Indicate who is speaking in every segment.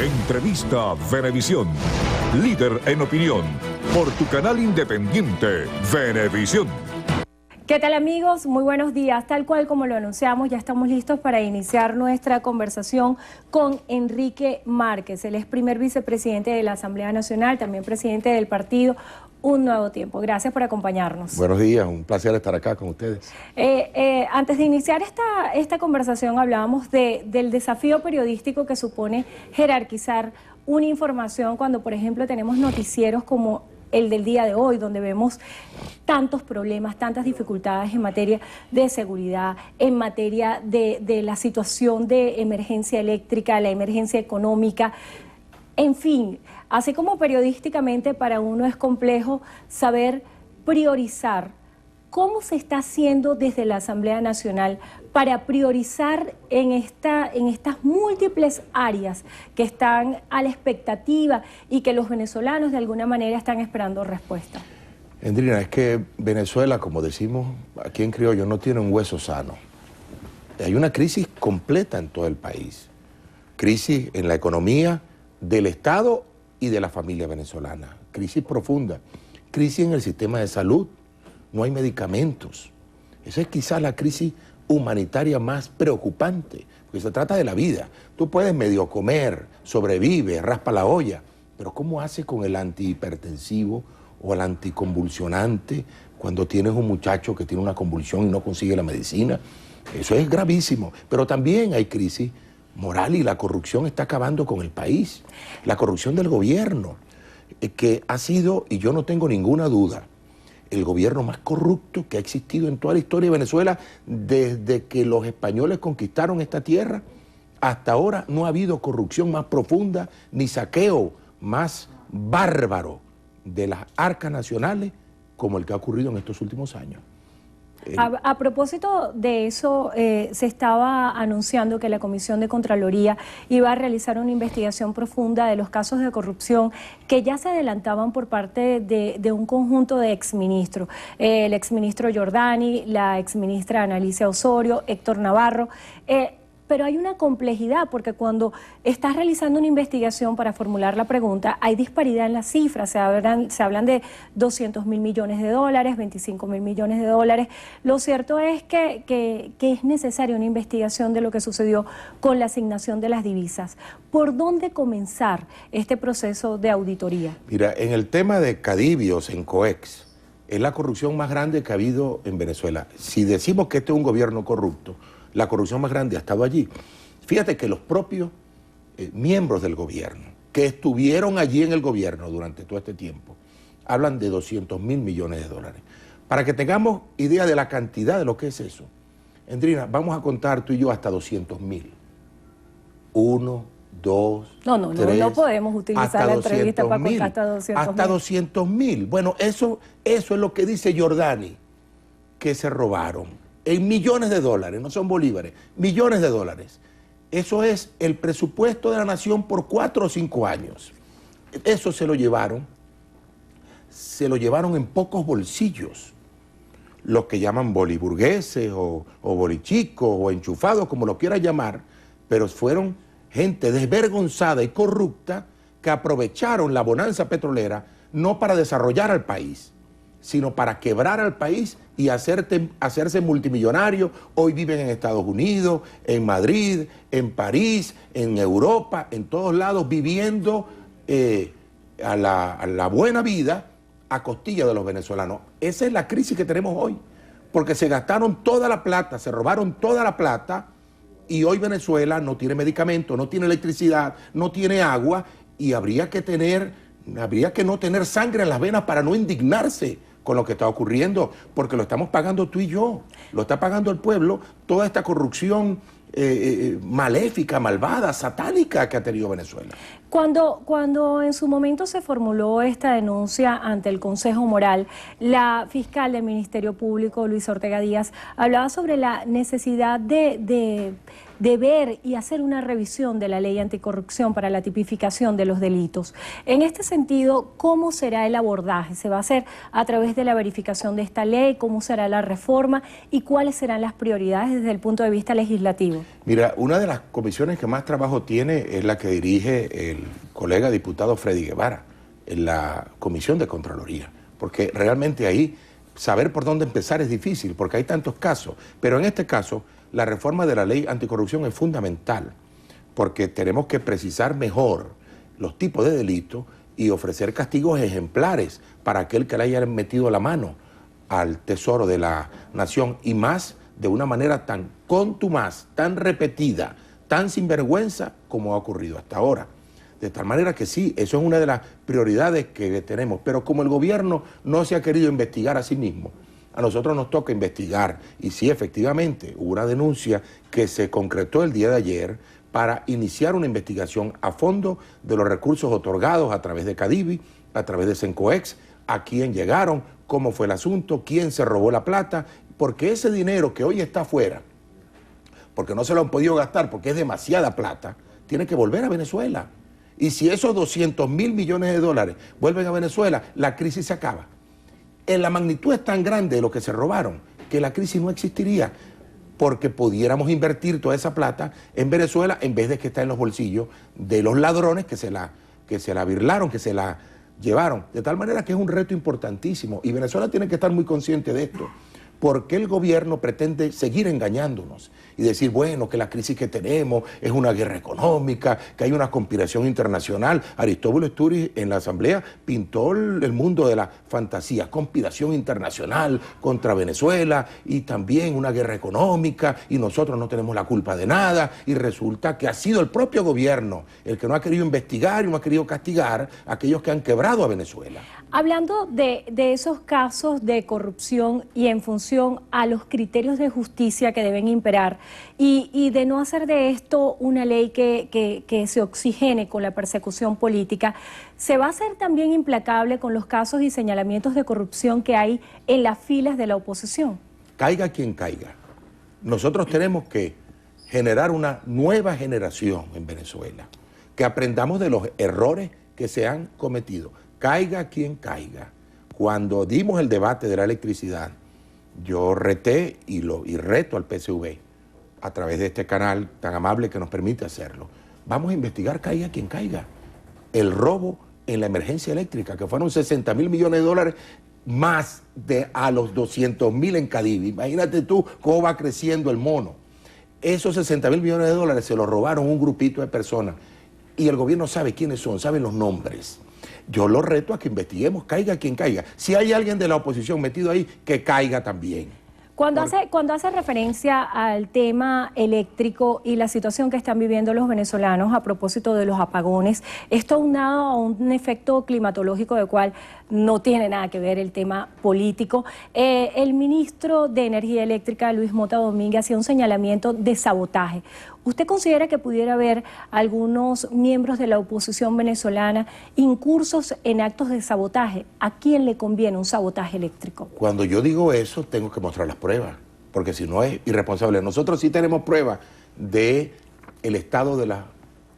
Speaker 1: Entrevista Venevisión. Líder en opinión. Por tu canal independiente, Venevisión.
Speaker 2: ¿Qué tal, amigos? Muy buenos días. Tal cual como lo anunciamos, ya estamos listos para iniciar nuestra conversación con Enrique Márquez. Él es primer vicepresidente de la Asamblea Nacional, también presidente del partido Un Nuevo Tiempo. Gracias por acompañarnos.
Speaker 3: Buenos días, un placer estar acá con ustedes.
Speaker 2: Antes de iniciar esta conversación hablábamos del desafío periodístico que supone jerarquizar una información cuando, por ejemplo, tenemos noticieros como el del día de hoy, donde vemos tantos problemas, tantas dificultades en materia de seguridad, en materia de la situación de emergencia eléctrica, la emergencia económica, en fin, así como periodísticamente para uno es complejo saber priorizar. ¿Cómo se está haciendo desde la Asamblea Nacional para priorizar en estas múltiples áreas que están a la expectativa y que los venezolanos de alguna manera están esperando respuesta?
Speaker 3: Endrina, es que Venezuela, como decimos aquí en criollo, no tiene un hueso sano. Hay una crisis completa en todo el país. Crisis en la economía del Estado y de la familia venezolana. Crisis profunda. Crisis en el sistema de salud. No hay medicamentos. Esa es quizás la crisis humanitaria más preocupante, porque se trata de la vida. Tú puedes medio comer, sobrevive, raspa la olla, pero ¿cómo haces con el antihipertensivo o el anticonvulsionante cuando tienes un muchacho que tiene una convulsión y no consigue la medicina? Eso es gravísimo, pero también hay crisis moral y la corrupción está acabando con el país. La corrupción del gobierno, que ha sido, y yo no tengo ninguna duda, el gobierno más corrupto que ha existido en toda la historia de Venezuela desde que los españoles conquistaron esta tierra. Hasta ahora no ha habido corrupción más profunda ni saqueo más bárbaro de las arcas nacionales como el que ha ocurrido en estos últimos años.
Speaker 2: A propósito de eso, se estaba anunciando que la Comisión de Contraloría iba a realizar una investigación profunda de los casos de corrupción que ya se adelantaban por parte de un conjunto de exministros. El exministro Giordani, la exministra Ana Alicia Osorio, Héctor Navarro. Pero hay una complejidad porque cuando estás realizando una investigación para formular la pregunta, hay disparidad en las cifras. Se hablan de 200.000 millones de dólares, 25.000 millones de dólares. Lo cierto es que es necesaria una investigación de lo que sucedió con la asignación de las divisas. ¿Por dónde comenzar este proceso de auditoría?
Speaker 3: Mira, en el tema de Cadivios, en COEX, es la corrupción más grande que ha habido en Venezuela. Si decimos que este es un gobierno corrupto, la corrupción más grande ha estado allí. Fíjate que los propios miembros del gobierno, que estuvieron allí en el gobierno durante todo este tiempo, hablan de 200.000 millones de dólares. Para que tengamos idea de la cantidad de lo que es eso, Endrina, vamos a contar tú y yo hasta 200.000. 1, 2, 3...
Speaker 2: No podemos utilizar la entrevista para contar hasta 200.000.
Speaker 3: Hasta 200.000. Bueno, eso es lo que dice Giordani, que se robaron. En millones de dólares, no son bolívares, millones de dólares. Eso es el presupuesto de la nación por 4 o 5 años. Eso se lo llevaron en pocos bolsillos. Los que llaman boliburgueses o bolichicos o enchufados, como lo quieras llamar, pero fueron gente desvergonzada y corrupta que aprovecharon la bonanza petrolera no para desarrollar al país, sino para quebrar al país y hacerse multimillonarios. Hoy viven en Estados Unidos, en Madrid, en París, en Europa, en todos lados, viviendo a la buena vida a costilla de los venezolanos. Esa es la crisis que tenemos hoy, porque se gastaron toda la plata, se robaron toda la plata, y hoy Venezuela no tiene medicamentos, no tiene electricidad, no tiene agua, y habría que no tener sangre en las venas para no indignarse con lo que está ocurriendo, porque lo estamos pagando tú y yo, lo está pagando el pueblo, toda esta corrupción maléfica, malvada, satánica que ha tenido Venezuela.
Speaker 2: Cuando en su momento se formuló esta denuncia ante el Consejo Moral, la fiscal del Ministerio Público, Luisa Ortega Díaz, hablaba sobre la necesidad de de ver y hacer una revisión de la ley anticorrupción para la tipificación de los delitos. En este sentido, ¿cómo será el abordaje? ¿Se va a hacer a través de la verificación de esta ley? ¿Cómo será la reforma? ¿Y cuáles serán las prioridades desde el punto de vista legislativo?
Speaker 3: Mira, una de las comisiones que más trabajo tiene es la que dirige el colega diputado Freddy Guevara, en la Comisión de Contraloría, porque realmente ahí saber por dónde empezar es difícil, porque hay tantos casos, pero en este caso la reforma de la ley anticorrupción es fundamental, porque tenemos que precisar mejor los tipos de delitos y ofrecer castigos ejemplares para aquel que le haya metido la mano al tesoro de la nación, y más de una manera tan contumaz, tan repetida, tan sinvergüenza como ha ocurrido hasta ahora. De tal manera que sí, eso es una de las prioridades que tenemos, pero como el gobierno no se ha querido investigar a sí mismo, a nosotros nos toca investigar, y sí, efectivamente, hubo una denuncia que se concretó el día de ayer para iniciar una investigación a fondo de los recursos otorgados a través de Cadivi, a través de Sencoex, a quién llegaron, cómo fue el asunto, quién se robó la plata, porque ese dinero que hoy está afuera, porque no se lo han podido gastar, porque es demasiada plata, tiene que volver a Venezuela. Y si esos 200.000 millones de dólares vuelven a Venezuela, la crisis se acaba. La magnitud es tan grande de lo que se robaron que la crisis no existiría, porque pudiéramos invertir toda esa plata en Venezuela en vez de que está en los bolsillos de los ladrones que se la birlaron, que se la llevaron. De tal manera que es un reto importantísimo y Venezuela tiene que estar muy consciente de esto. ¿Por qué el gobierno pretende seguir engañándonos y decir, bueno, que la crisis que tenemos es una guerra económica, que hay una conspiración internacional? Aristóbulo Estúriz en la Asamblea pintó el mundo de la fantasía, conspiración internacional contra Venezuela y también una guerra económica y nosotros no tenemos la culpa de nada, y resulta que ha sido el propio gobierno el que no ha querido investigar y no ha querido castigar a aquellos que han quebrado a Venezuela.
Speaker 2: Hablando de esos casos de corrupción y en función a los criterios de justicia que deben imperar y de no hacer de esto una ley que se oxigene con la persecución política, ¿se va a hacer también implacable con los casos y señalamientos de corrupción que hay en las filas de la oposición?
Speaker 3: Caiga quien caiga. Nosotros tenemos que generar una nueva generación en Venezuela, que aprendamos de los errores que se han cometido. Caiga quien caiga. Cuando dimos el debate de la electricidad, yo reté y reto al PSV a través de este canal tan amable que nos permite hacerlo. Vamos a investigar, caiga quien caiga, el robo en la emergencia eléctrica, que fueron 60.000 millones de dólares más de a los 200.000 en Cadivi. Imagínate tú cómo va creciendo el mono. Esos 60.000 millones de dólares se los robaron un grupito de personas y el gobierno sabe quiénes son, sabe los nombres. Yo lo reto a que investiguemos, caiga quien caiga. Si hay alguien de la oposición metido ahí, que caiga también.
Speaker 2: Cuando hace referencia al tema eléctrico y la situación que están viviendo los venezolanos a propósito de los apagones, esto aunado a un efecto climatológico del cual no tiene nada que ver el tema político, el ministro de Energía Eléctrica, Luis Mota Domínguez, hacía un señalamiento de sabotaje. ¿Usted considera que pudiera haber algunos miembros de la oposición venezolana incursos en actos de sabotaje? ¿A quién le conviene un sabotaje eléctrico?
Speaker 3: Cuando yo digo eso, tengo que mostrar las pruebas, porque si no es irresponsable. Nosotros sí tenemos pruebas del estado de las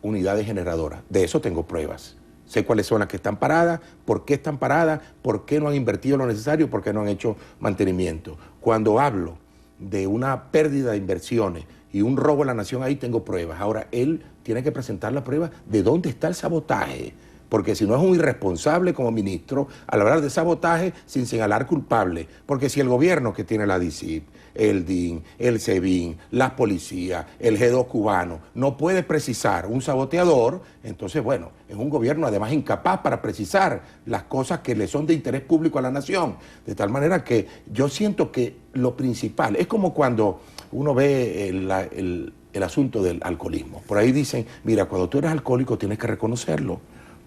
Speaker 3: unidades generadoras. De eso tengo pruebas. Sé cuáles son las que están paradas, por qué están paradas, por qué no han invertido lo necesario, por qué no han hecho mantenimiento. Cuando hablo de una pérdida de inversiones y un robo a la nación, ahí tengo pruebas. Ahora, él tiene que presentar la prueba de dónde está el sabotaje, porque si no es un irresponsable como ministro al hablar de sabotaje sin señalar culpable, porque si el gobierno que tiene la DICIP, el DIN, el SEBIN, las policías, el G2 cubano, no puede precisar un saboteador, entonces, bueno, es un gobierno además incapaz para precisar las cosas que le son de interés público a la nación. De tal manera que yo siento que lo principal, es como cuando uno ve el asunto del alcoholismo. Por ahí dicen, mira, cuando tú eres alcohólico tienes que reconocerlo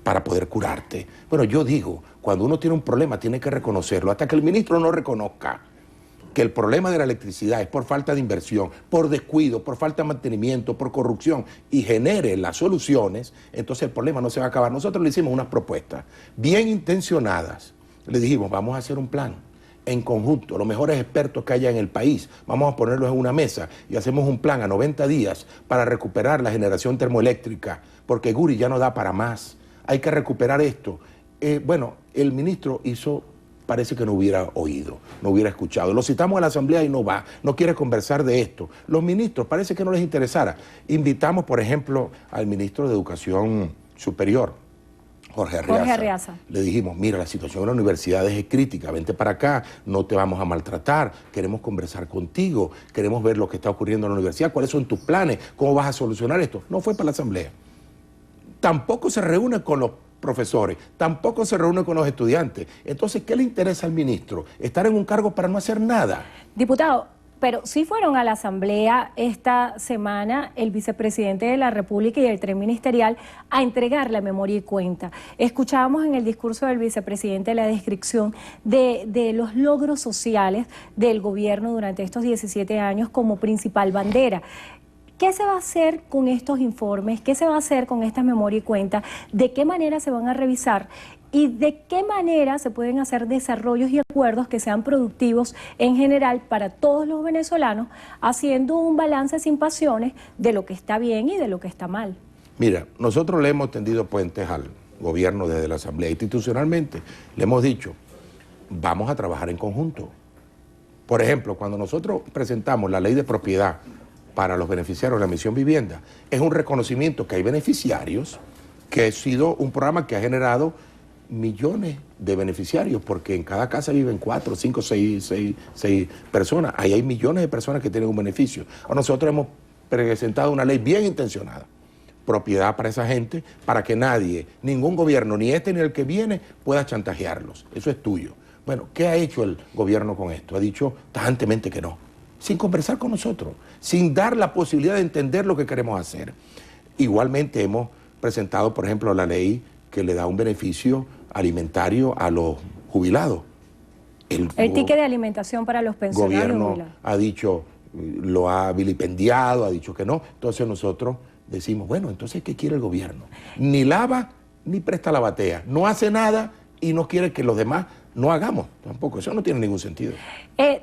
Speaker 3: para poder curarte. Bueno, yo digo, cuando uno tiene un problema tiene que reconocerlo, hasta que el ministro no reconozca que el problema de la electricidad es por falta de inversión, por descuido, por falta de mantenimiento, por corrupción, y genere las soluciones, entonces el problema no se va a acabar. Nosotros le hicimos unas propuestas bien intencionadas. Le dijimos, vamos a hacer un plan en conjunto, los mejores expertos que haya en el país, vamos a ponerlos en una mesa y hacemos un plan a 90 días para recuperar la generación termoeléctrica, porque Guri ya no da para más, hay que recuperar esto. Bueno, el ministro parece que no hubiera oído, no hubiera escuchado. Lo citamos a la Asamblea y no va, no quiere conversar de esto. Los ministros parece que no les interesara. Invitamos, por ejemplo, al ministro de Educación Superior, Jorge Arriaza. Le dijimos, mira, la situación en las universidades es crítica, vente para acá, no te vamos a maltratar, queremos conversar contigo, queremos ver lo que está ocurriendo en la universidad, cuáles son tus planes, cómo vas a solucionar esto. No fue para la Asamblea. Tampoco se reúne con los profesores, tampoco se reúne con los estudiantes. Entonces, ¿qué le interesa al ministro? ¿Estar en un cargo para no hacer nada?
Speaker 2: Diputado, pero sí fueron a la Asamblea esta semana el vicepresidente de la República y el tren ministerial a entregar la memoria y cuenta. Escuchábamos en el discurso del vicepresidente la descripción de los logros sociales del gobierno durante estos 17 años como principal bandera. ¿Qué se va a hacer con estos informes? ¿Qué se va a hacer con esta memoria y cuenta? ¿De qué manera se van a revisar? ¿Y de qué manera se pueden hacer desarrollos y acuerdos que sean productivos en general para todos los venezolanos, haciendo un balance sin pasiones de lo que está bien y de lo que está mal?
Speaker 3: Mira, nosotros le hemos tendido puentes al gobierno desde la Asamblea. Institucionalmente le hemos dicho, vamos a trabajar en conjunto. Por ejemplo, cuando nosotros presentamos la ley de propiedad para los beneficiarios de la Misión Vivienda, es un reconocimiento que hay beneficiarios, que ha sido un programa que ha generado millones de beneficiarios, porque en cada casa viven 4, 5, 6 personas. Ahí hay millones de personas que tienen un beneficio. Nosotros hemos presentado una ley bien intencionada, propiedad para esa gente, para que nadie, ningún gobierno, ni este ni el que viene, pueda chantajearlos. Eso es tuyo. Bueno, ¿qué ha hecho el gobierno con esto? Ha dicho tajantemente que no, sin conversar con nosotros, sin dar la posibilidad de entender lo que queremos hacer. Igualmente hemos presentado, por ejemplo, la ley que le da un beneficio alimentario a los jubilados. El
Speaker 2: ticket de alimentación para los pensionados.
Speaker 3: El gobierno ha dicho, lo ha vilipendiado, ha dicho que no. Entonces nosotros decimos, bueno, entonces ¿qué quiere el gobierno? Ni lava, ni presta la batea. No hace nada y no quiere que los demás no hagamos tampoco. Eso no tiene ningún sentido.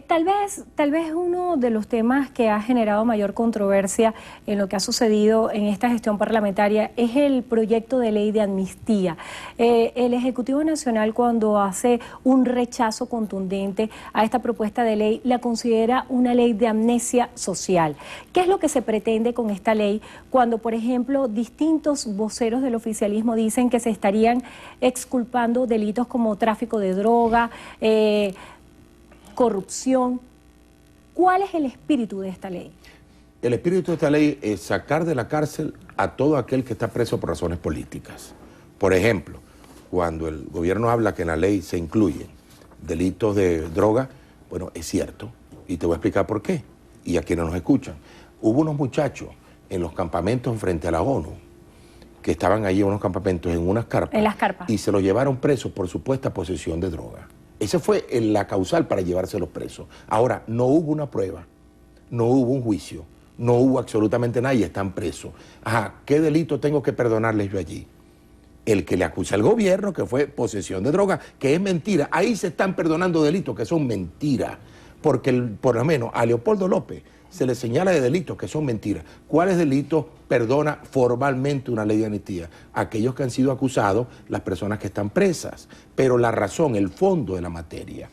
Speaker 2: Tal vez uno de los temas que ha generado mayor controversia en lo que ha sucedido en esta gestión parlamentaria es el proyecto de ley de amnistía. El Ejecutivo Nacional, cuando hace un rechazo contundente a esta propuesta de ley, la considera una ley de amnesia social. ¿Qué es lo que se pretende con esta ley cuando, por ejemplo, distintos voceros del oficialismo dicen que se estarían exculpando delitos como tráfico de droga, corrupción? ¿Cuál es el espíritu de esta ley?
Speaker 3: El espíritu de esta ley es sacar de la cárcel a todo aquel que está preso por razones políticas. Por ejemplo, cuando el gobierno habla que en la ley se incluyen delitos de droga, bueno, es cierto, y te voy a explicar por qué, y a quienes nos escuchan. Hubo unos muchachos en los campamentos frente a la ONU, que estaban allí en unos campamentos, en unas carpas.
Speaker 2: En las carpas.
Speaker 3: Y se los llevaron presos por supuesta posesión de droga. Esa fue la causal para llevárselos presos. Ahora, no hubo una prueba, no hubo un juicio, no hubo absolutamente nada y están presos. Ajá, ¿qué delito tengo que perdonarles yo allí? El que le acusa al gobierno, que fue posesión de droga, que es mentira. Ahí se están perdonando delitos que son mentiras. Porque por lo menos a Leopoldo López se le señala de delitos que son mentiras. ¿Cuáles delitos perdona formalmente una ley de amnistía? Aquellos que han sido acusados, las personas que están presas. Pero la razón, el fondo de la materia,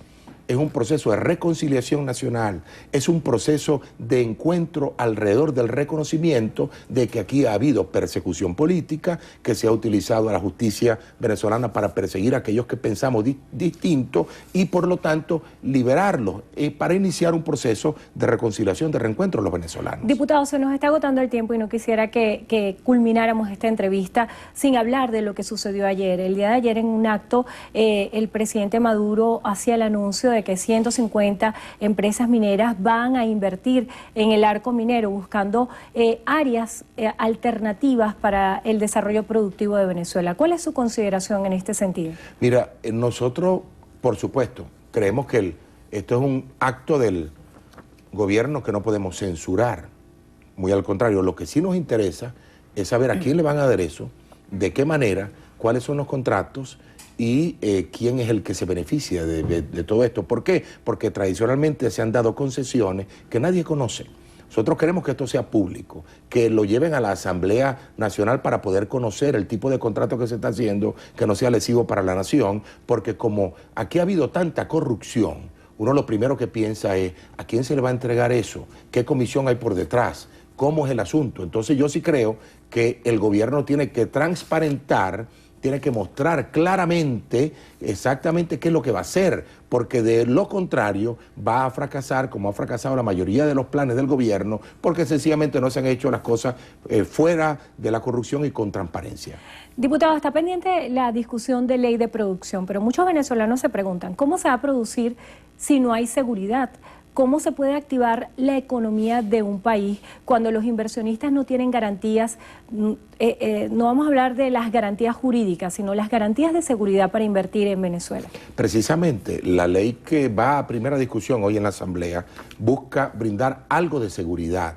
Speaker 3: es un proceso de reconciliación nacional, es un proceso de encuentro alrededor del reconocimiento de que aquí ha habido persecución política, que se ha utilizado a la justicia venezolana para perseguir a aquellos que pensamos distinto y por lo tanto liberarlos para iniciar un proceso de reconciliación, de reencuentro de los venezolanos.
Speaker 2: Diputado, se nos está agotando el tiempo y no quisiera que culmináramos esta entrevista sin hablar de lo que sucedió ayer. El día de ayer en un acto el presidente Maduro hacía el anuncio de que 150 empresas mineras van a invertir en el arco minero buscando áreas alternativas para el desarrollo productivo de Venezuela. ¿Cuál es su consideración en este sentido?
Speaker 3: Mira, nosotros, por supuesto, creemos que esto es un acto del gobierno que no podemos censurar. Muy al contrario, lo que sí nos interesa es saber a quién le van a dar eso, de qué manera, cuáles son los contratos y quién es el que se beneficia de todo esto. ¿Por qué? Porque tradicionalmente se han dado concesiones que nadie conoce. Nosotros queremos que esto sea público, que lo lleven a la Asamblea Nacional para poder conocer el tipo de contrato que se está haciendo, que no sea lesivo para la nación, porque como aquí ha habido tanta corrupción, uno lo primero que piensa es, ¿a quién se le va a entregar eso? ¿Qué comisión hay por detrás? ¿Cómo es el asunto? Entonces yo sí creo que el gobierno tiene que transparentar, tiene que mostrar claramente exactamente qué es lo que va a hacer, porque de lo contrario va a fracasar, como ha fracasado la mayoría de los planes del gobierno, porque sencillamente no se han hecho las cosas fuera de la corrupción y con transparencia.
Speaker 2: Diputado, está pendiente la discusión de ley de producción, pero muchos venezolanos se preguntan, ¿cómo se va a producir si no hay seguridad? ¿Cómo se puede activar la economía de un país cuando los inversionistas no tienen garantías? No vamos a hablar de las garantías jurídicas, sino las garantías de seguridad para invertir en Venezuela.
Speaker 3: Precisamente, la ley que va a primera discusión hoy en la Asamblea busca brindar algo de seguridad.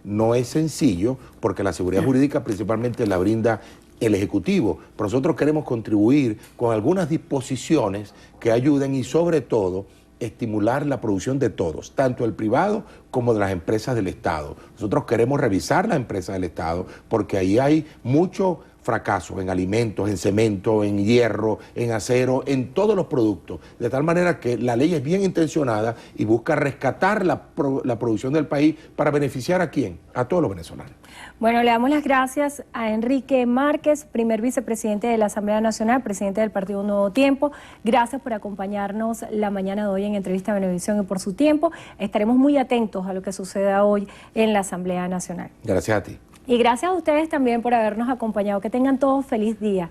Speaker 3: No es sencillo, porque la seguridad jurídica principalmente la brinda el Ejecutivo, pero nosotros queremos contribuir con algunas disposiciones que ayuden y sobre todo estimular la producción de todos, tanto el privado como de las empresas del Estado. Nosotros queremos revisar las empresas del Estado porque ahí hay mucho fracaso en alimentos, en cemento, en hierro, en acero, en todos los productos. De tal manera que la ley es bien intencionada y busca rescatar la producción del país para beneficiar ¿a quién? A todos los venezolanos.
Speaker 2: Bueno, le damos las gracias a Enrique Márquez, primer vicepresidente de la Asamblea Nacional, presidente del Partido Nuevo Tiempo. Gracias por acompañarnos la mañana de hoy en Entrevista a Venevisión y por su tiempo. Estaremos muy atentos a lo que suceda hoy en la Asamblea Nacional.
Speaker 3: Gracias a ti.
Speaker 2: Y gracias a ustedes también por habernos acompañado. Que tengan todos feliz día.